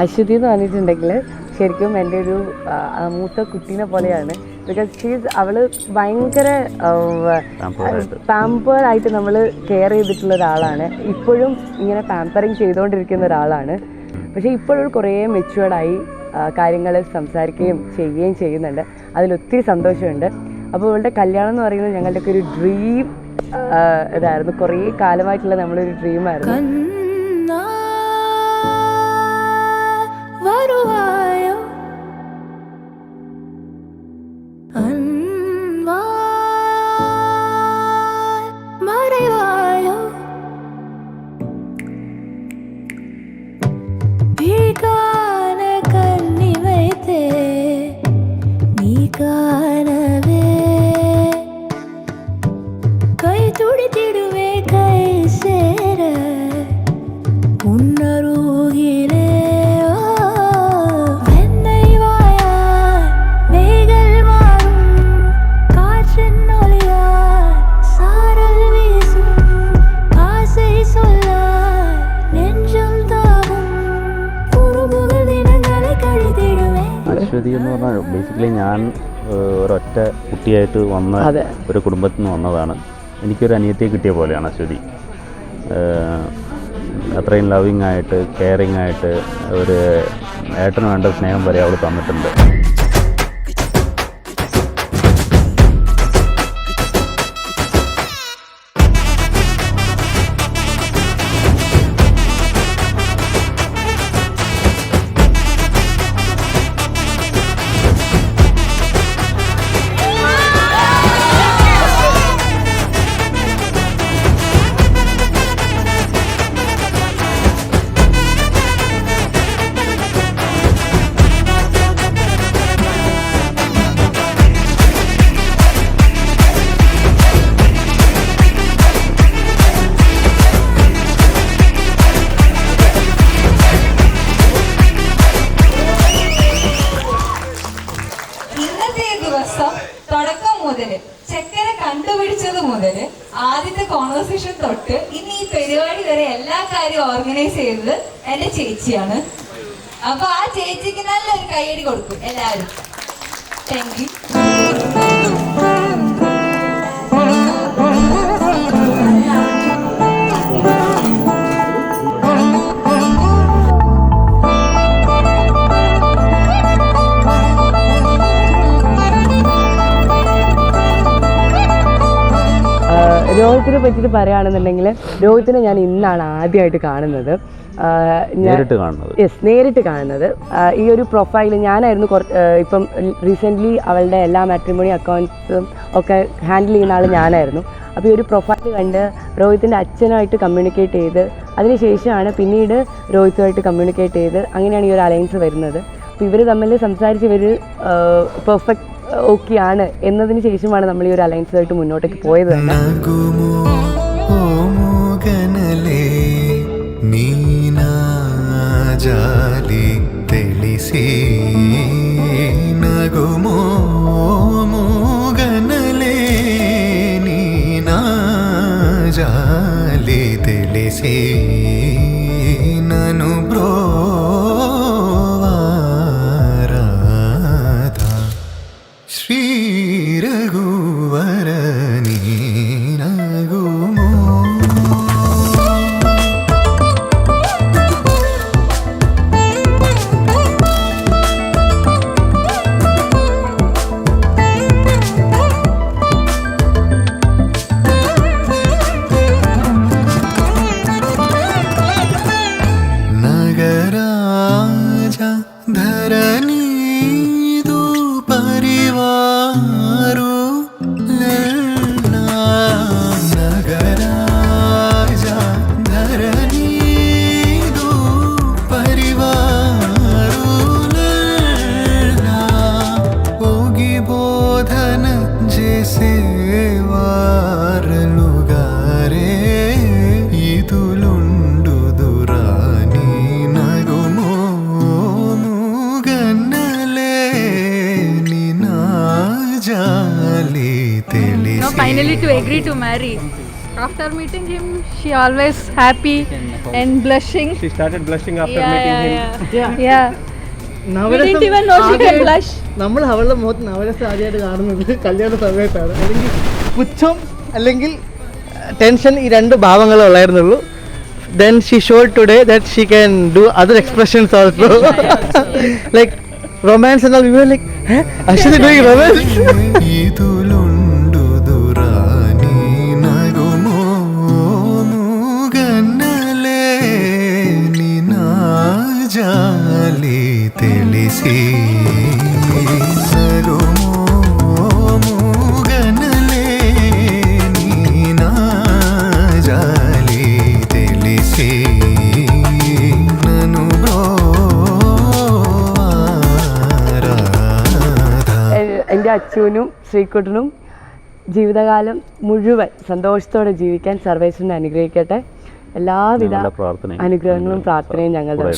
അശ്വതി എന്ന് പറഞ്ഞിട്ടുണ്ടെങ്കിൽ ശരിക്കും എൻ്റെ ഒരു മൂത്ത കുട്ടീനെ പോലെയാണ്. ബിക്കോസ് അവൾ ഭയങ്കര പാമ്പറായിട്ട് നമ്മൾ കെയർ ചെയ്തിട്ടുള്ള ഒരാളാണ്. ഇപ്പോഴും ഇങ്ങനെ പാമ്പറിങ് ചെയ്തുകൊണ്ടിരിക്കുന്ന ഒരാളാണ്. പക്ഷേ ഇപ്പോഴും കുറേ മെച്യൂർഡായി കാര്യങ്ങൾ സംസാരിക്കുകയും ചെയ്യുകയും ചെയ്യുന്നുണ്ട്. അതിലൊത്തിരി സന്തോഷമുണ്ട്. അപ്പോൾ ഇവളുടെ കല്യാണം എന്ന് പറയുന്നത് ഞങ്ങളുടെയൊക്കെ ഒരു ഡ്രീം ഇതായിരുന്നു. കുറേ കാലമായിട്ടുള്ള നമ്മളൊരു ഡ്രീമായിരുന്നു. അശ്വതി എന്ന് പറഞ്ഞാൽ ബേസിക്കലി ഞാൻ ഒരൊറ്റ കുട്ടിയായിട്ട് വന്ന ഒരു കുടുംബത്തിൽ നിന്ന് വന്നതാണ്. എനിക്കൊരു അനിയത്തിയെ കിട്ടിയ പോലെയാണ് അശ്വതി. അത്രയും ലവിങ് ആയിട്ട് കെയറിങ് ആയിട്ട് ഒരു ഏട്ടന് വേണ്ട സ്നേഹം വരെ അവൾ തന്നിട്ടുണ്ട്. തുടക്കം മുതല് ചെക്കനെ കണ്ടുപിടിച്ചത് മുതല് ആദ്യത്തെ കോൺവെർസേഷൻ തൊട്ട് ഇനി ഈ പരിപാടി വരെ എല്ലാ കാര്യവും ഓർഗനൈസ് ചെയ്തത് എന്റെ ചേച്ചിയാണ്. അപ്പൊ ആ ചേച്ചിക്ക് നല്ലൊരു കൈയടി കൊടുക്കും എല്ലാവരും. Thank you. രോഹിത്തിനെ പറ്റിയിട്ട് പറയുകയാണെന്നുണ്ടെങ്കിൽ രോഹിത്തിനെ ഞാൻ ഇന്നാണ് ആദ്യമായിട്ട് കാണുന്നത്. നേരിട്ട് കാണുന്നത്. ഈ ഒരു പ്രൊഫൈൽ ഞാനായിരുന്നു ഇപ്പം റീസെൻ്റ്ലി അവളുടെ എല്ലാ മാട്രിമോണി അക്കൗണ്ട്സും ഒക്കെ ഹാൻഡിൽ ചെയ്യുന്ന ആൾ ഞാനായിരുന്നു. അപ്പോൾ ഈ ഒരു പ്രൊഫൈൽ കണ്ട് രോഹിത്തിൻ്റെ അച്ഛനുമായിട്ട് കമ്മ്യൂണിക്കേറ്റ് ചെയ്ത് അതിനുശേഷമാണ് പിന്നീട് രോഹിത്തുമായിട്ട് കമ്മ്യൂണിക്കേറ്റ് ചെയ്ത് അങ്ങനെയാണ് ഈ ഒരു അലയൻസ് വരുന്നത്. അപ്പോൾ ഇവർ തമ്മിൽ സംസാരിച്ച് ഇവർ പെർഫെക്റ്റ് ഓക്കെ ആണ് എന്നതിന് ശേഷമാണ് നമ്മൾ ഈ ഒരു അലയൻസുമായിട്ട് മുന്നോട്ടേക്ക് പോയത് തന്നെ. Finally to agree to marry. After meeting him, she always happy and blushing. She started blushing after Yeah, meeting yeah, him. yeah. Yeah. We didn't even know she can blush. നമ്മൾ അവളുടെ മുഖത്ത് നവരസം ആദ്യമായിട്ട് കാണുന്നത് കല്യാണ സമയത്താണ്. അല്ലെങ്കിൽ പുച്ഛം അല്ലെങ്കിൽ ടെൻഷൻ, ഈ രണ്ട് ഭാവങ്ങളേ ഉള്ളായിരുന്നുള്ളൂ. Then she showed today that she can do other expressions also. Like romance and all. We were like, huh? Actually doing romance? എൻ്റെ അച്ഛനും ശ്രീകുട്ടനും ജീവിതകാലം മുഴുവൻ സന്തോഷത്തോടെ ജീവിക്കാൻ സർവേശ്വരനെ അനുഗ്രഹിക്കട്ടെ. എല്ലാവിധ അനുഗ്രഹങ്ങളും പ്രാർത്ഥനയും ഞങ്ങളുടെ